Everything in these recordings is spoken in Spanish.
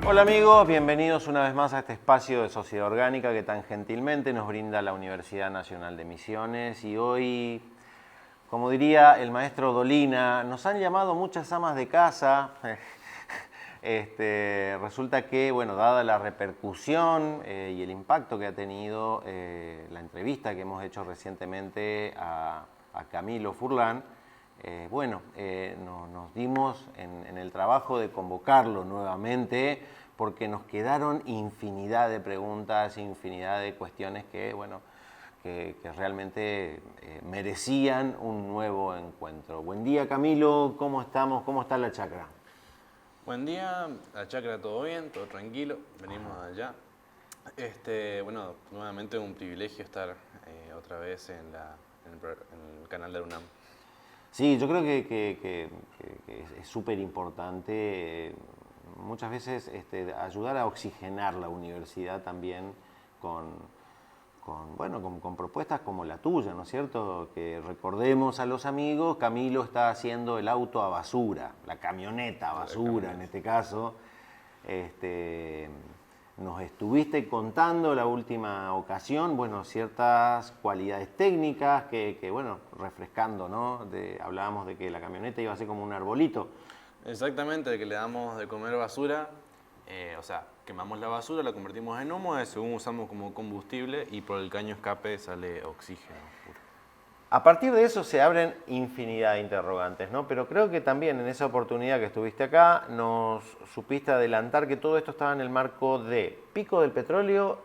Hola amigos, bienvenidos una vez más a este espacio de Sociedad Orgánica que tan gentilmente nos brinda la Universidad Nacional de Misiones. Y hoy, como diría el maestro Dolina, nos han llamado muchas amas de casa. Resulta que, bueno, dada la repercusión y el impacto que ha tenido la entrevista que hemos hecho recientemente a Camilo Furlan, nos dimos en el trabajo de convocarlo nuevamente porque nos quedaron infinidad de preguntas, infinidad de cuestiones que realmente merecían un nuevo encuentro. Buen día, Camilo, ¿cómo estamos? ¿Cómo está la chacra? Buen día, la chacra todo bien, todo tranquilo, venimos allá. Nuevamente un privilegio estar otra vez en el canal de UNAM. Sí, yo creo que es súper importante muchas veces ayudar a oxigenar la universidad también con propuestas como la tuya, ¿no es cierto? Que recordemos a los amigos, Camilo está haciendo el auto a basura, la camioneta a basura en este caso. Nos estuviste contando la última ocasión, bueno, ciertas cualidades técnicas refrescando, ¿no? Hablábamos de que la camioneta iba a ser como un arbolito. Exactamente, de que le damos de comer basura, quemamos la basura, la convertimos en humo, según usamos como combustible y por el caño escape sale oxígeno puro. A partir de eso se abren infinidad de interrogantes, ¿no? Pero creo que también en esa oportunidad que estuviste acá nos supiste adelantar que todo esto estaba en el marco de pico del petróleo,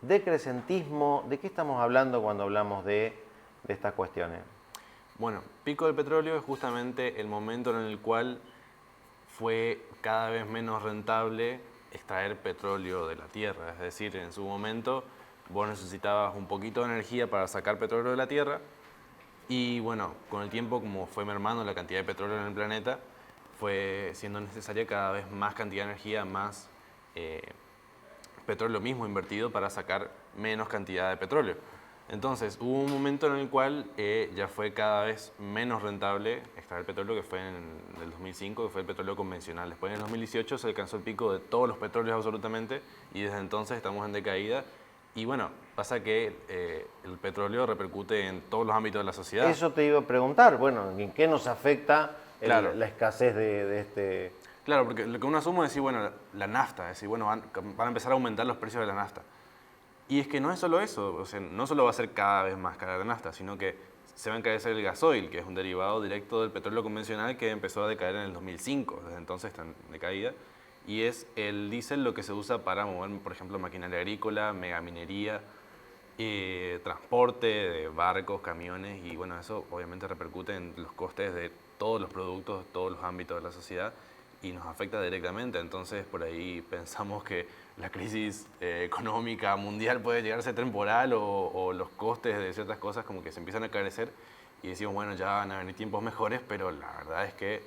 decrecentismo. ¿De qué estamos hablando cuando hablamos de estas cuestiones? Bueno, pico del petróleo es justamente el momento en el cual fue cada vez menos rentable extraer petróleo de la tierra. Es decir, en su momento vos necesitabas un poquito de energía para sacar petróleo de la tierra y bueno, con el tiempo, como fue mermando la cantidad de petróleo en el planeta, fue siendo necesaria cada vez más cantidad de energía, más petróleo mismo invertido para sacar menos cantidad de petróleo. Entonces hubo un momento en el cual ya fue cada vez menos rentable extraer petróleo, que fue en el 2005, que fue el petróleo convencional. Después en el 2018 se alcanzó el pico de todos los petróleos absolutamente y desde entonces estamos en decaída. Y bueno, pasa que el petróleo repercute en todos los ámbitos de la sociedad. Eso te iba a preguntar, bueno, ¿en qué nos afecta Claro. la escasez de este...? Claro, porque lo que uno asume es decir, bueno, la nafta, es decir, bueno, van a empezar a aumentar los precios de la nafta. Y es que no es solo eso, o sea, no solo va a ser cada vez más cara la nafta, sino que se va a encarecer el gasoil, que es un derivado directo del petróleo convencional que empezó a decaer en el 2005, desde entonces está en decaída, y es el diésel lo que se usa para mover, por ejemplo, maquinaria agrícola, megaminería, transporte de barcos, camiones, y bueno, eso obviamente repercute en los costes de todos los productos, todos los ámbitos de la sociedad, y nos afecta directamente. Entonces por ahí pensamos que la crisis económica mundial puede llegar a ser temporal o los costes de ciertas cosas como que se empiezan a carecer y decimos, bueno, ya van a venir tiempos mejores, pero la verdad es que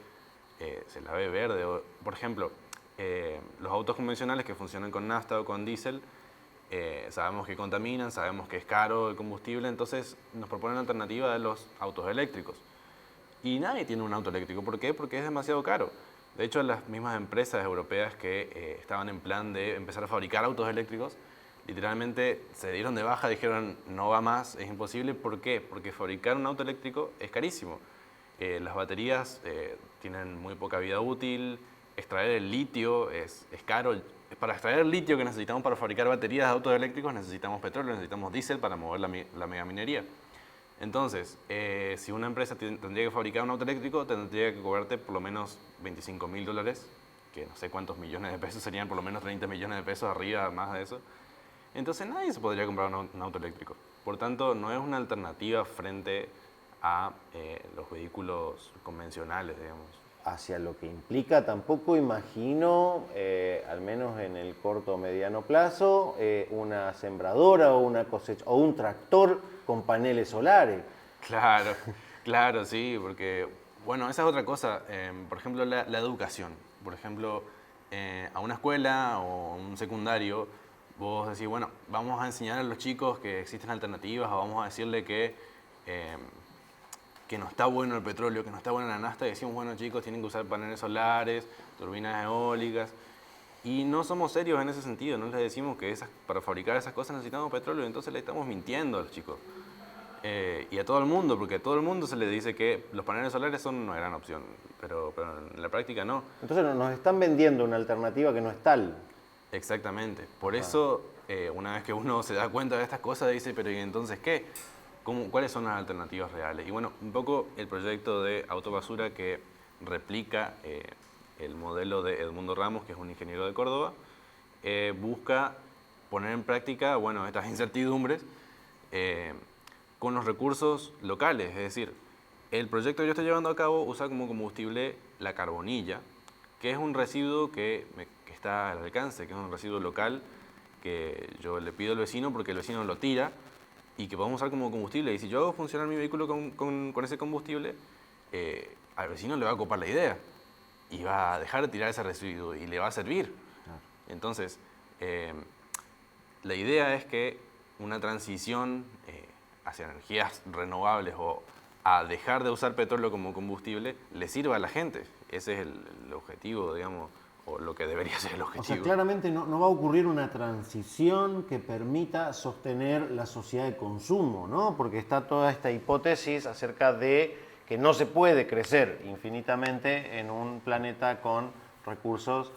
se la ve verde. Por ejemplo, los autos convencionales que funcionan con nafta o con diésel, sabemos que contaminan, sabemos que es caro el combustible, entonces nos proponen la alternativa de los autos eléctricos. Y nadie tiene un auto eléctrico. ¿Por qué? Porque es demasiado caro. De hecho, las mismas empresas europeas que estaban en plan de empezar a fabricar autos eléctricos, literalmente se dieron de baja, dijeron no va más, es imposible. ¿Por qué? Porque fabricar un auto eléctrico es carísimo. Las baterías tienen muy poca vida útil, extraer el litio es caro. Para extraer el litio que necesitamos para fabricar baterías de autos eléctricos necesitamos petróleo, necesitamos diésel para mover la megaminería. Entonces, si una empresa tendría que fabricar un auto eléctrico, tendría que cobrarte por lo menos $25.000, que no sé cuántos millones de pesos serían, por lo menos 30 millones de pesos arriba, más de eso. Entonces nadie se podría comprar un auto eléctrico. Por tanto, no es una alternativa frente a los vehículos convencionales, digamos. Hacia lo que implica, tampoco imagino, al menos en el corto o mediano plazo, una sembradora o una cosecha o un tractor con paneles solares. Claro, claro, sí, porque, bueno, esa es otra cosa. Por ejemplo, la educación. Por ejemplo, a una escuela o a un secundario, vos decís, bueno, vamos a enseñar a los chicos que existen alternativas o vamos a decirle que no está bueno el petróleo, que no está buena la nafta, y decimos, bueno chicos, tienen que usar paneles solares, turbinas eólicas, Y no somos serios en ese sentido, no les decimos que para fabricar esas cosas necesitamos petróleo, entonces le estamos mintiendo a los chicos. Y a todo el mundo, porque a todo el mundo se le dice que los paneles solares son una gran opción, pero en la práctica no. Entonces nos están vendiendo una alternativa que no es tal. Exactamente. Por eso, una vez que uno se da cuenta de estas cosas, dice, pero ¿y entonces qué? ¿Cuáles son las alternativas reales? Y bueno, un poco el proyecto de Autobasura que replica el modelo de Edmundo Ramos, que es un ingeniero de Córdoba, busca poner en práctica, bueno, estas incertidumbres con los recursos locales. Es decir, el proyecto que yo estoy llevando a cabo usa como combustible la carbonilla, que es un residuo que está al alcance, que es un residuo local que yo le pido al vecino porque el vecino lo tira y que podemos usar como combustible. Y si yo hago funcionar mi vehículo con ese combustible, al vecino le va a copar la idea y va a dejar de tirar ese residuo y le va a servir. Entonces, la idea es que una transición hacia energías renovables o a dejar de usar petróleo como combustible le sirva a la gente. Ese es el objetivo, digamos, o lo que debería ser el objetivo. O sea, claramente no va a ocurrir una transición que permita sostener la sociedad de consumo, ¿no? Porque está toda esta hipótesis acerca de que no se puede crecer infinitamente en un planeta con recursos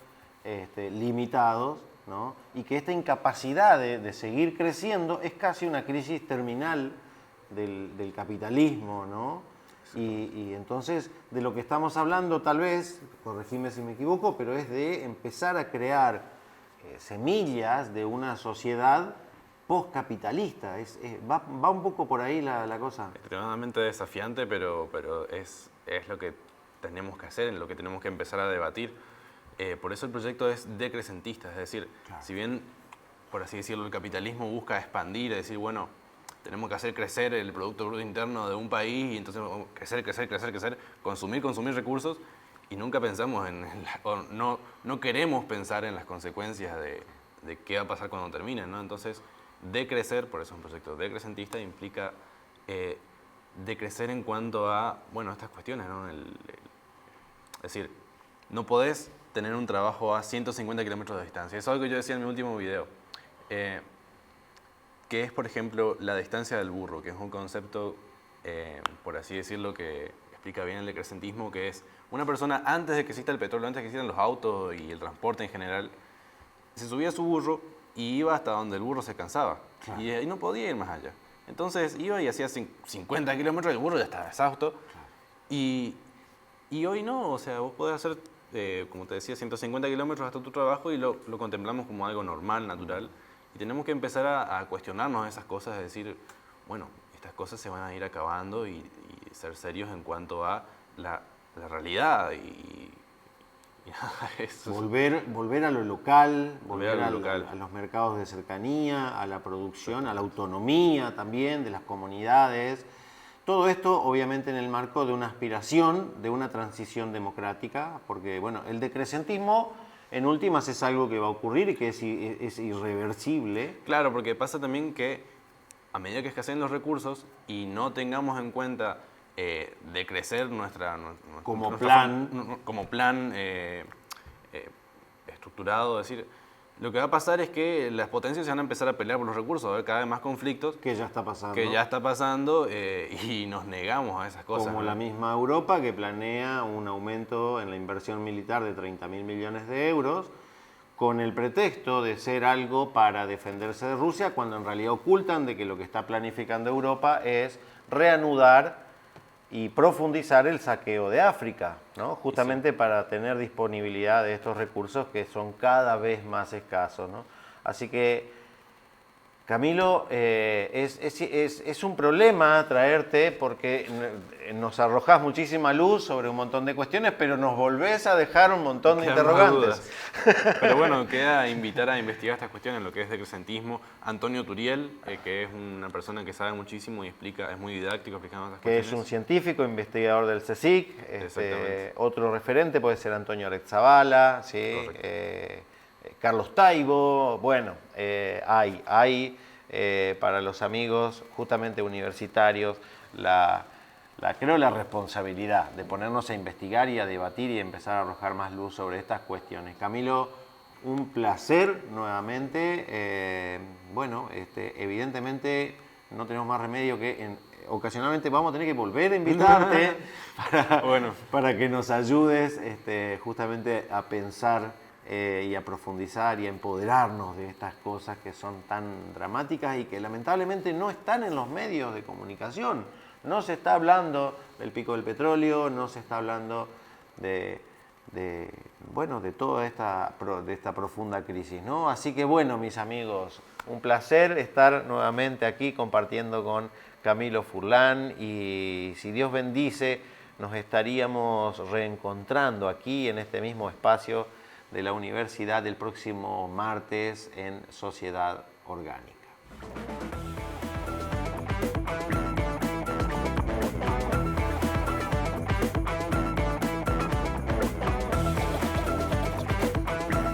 limitados, ¿no? Y que esta incapacidad de seguir creciendo es casi una crisis terminal del capitalismo, ¿no? Y entonces de lo que estamos hablando tal vez, corregime si me equivoco, pero es de empezar a crear semillas de una sociedad postcapitalista. Va un poco por ahí la cosa. Extremadamente desafiante, pero es lo que tenemos que hacer, en lo que tenemos que empezar a debatir. Por eso el proyecto es decrecentista, es decir, claro, si bien, por así decirlo, el capitalismo busca expandir, es decir, bueno, tenemos que hacer crecer el Producto Bruto Interno de un país y entonces crecer, consumir recursos y nunca pensamos no queremos pensar en las consecuencias de qué va a pasar cuando terminen, ¿no? Entonces, decrecer, por eso es un proyecto decrecentista, implica decrecer en cuanto a, bueno, estas cuestiones, ¿no? Es decir, no podés tener un trabajo a 150 kilómetros de distancia. Eso es algo que yo decía en mi último video. Que es, por ejemplo, la distancia del burro, que es un concepto, por así decirlo, que explica bien el decrecentismo, que es una persona antes de que exista el petróleo, antes de que existan los autos y el transporte en general, se subía a su burro y iba hasta donde el burro se cansaba. Claro. Y ahí no podía ir más allá. Entonces iba y hacía 50 kilómetros y el burro ya estaba exhausto. Claro. Y hoy no, o sea, vos podés hacer, como te decía, 150 kilómetros hasta tu trabajo y lo contemplamos como algo normal, natural. Y tenemos que empezar a cuestionarnos esas cosas, es decir, bueno, estas cosas se van a ir acabando y ser serios en cuanto a la realidad y eso. Volver a lo local, volver a los mercados de cercanía, a la producción, a la autonomía también de las comunidades. Todo esto, obviamente, en el marco de una aspiración, de una transición democrática, porque, bueno, el decrecentismo en últimas es algo que va a ocurrir y que es irreversible. Claro, porque pasa también que a medida que escaseen los recursos y no tengamos en cuenta decrecer como plan estructurado, es decir, lo que va a pasar es que las potencias se van a empezar a pelear por los recursos, va a haber cada vez más conflictos. Que ya está pasando. Y nos negamos a esas cosas. Como ¿no? La misma Europa que planea un aumento en la inversión militar de 30.000 millones de euros con el pretexto de ser algo para defenderse de Rusia, cuando en realidad ocultan de que lo que está planificando Europa es reanudar y profundizar el saqueo de África, ¿no? Justamente sí, para tener disponibilidad de estos recursos que son cada vez más escasos, ¿no? Así que, Camilo, es un problema traerte porque nos arrojás muchísima luz sobre un montón de cuestiones, pero nos volvés a dejar un montón de interrogantes. Pero bueno, queda invitar a investigar estas cuestiones, lo que es decrecentismo. Antonio Turiel, que es una persona que sabe muchísimo y es muy didáctico explicando estas cuestiones. Que es un científico, investigador del CSIC. Otro referente puede ser Antonio Aretzabala, ¿sí? Carlos Taibo, bueno, hay para los amigos justamente universitarios creo la responsabilidad de ponernos a investigar y a debatir y empezar a arrojar más luz sobre estas cuestiones. Camilo, un placer nuevamente. Bueno, evidentemente no tenemos más remedio que ocasionalmente vamos a tener que volver a invitarte para que nos ayudes justamente a pensar y a profundizar y a empoderarnos de estas cosas que son tan dramáticas y que lamentablemente no están en los medios de comunicación. No se está hablando del pico del petróleo, no se está hablando de toda esta profunda crisis, ¿no? Así que bueno, mis amigos, un placer estar nuevamente aquí compartiendo con Camilo Furlan y si Dios bendice, nos estaríamos reencontrando aquí en este mismo espacio de la universidad el próximo martes en Sociedad Orgánica.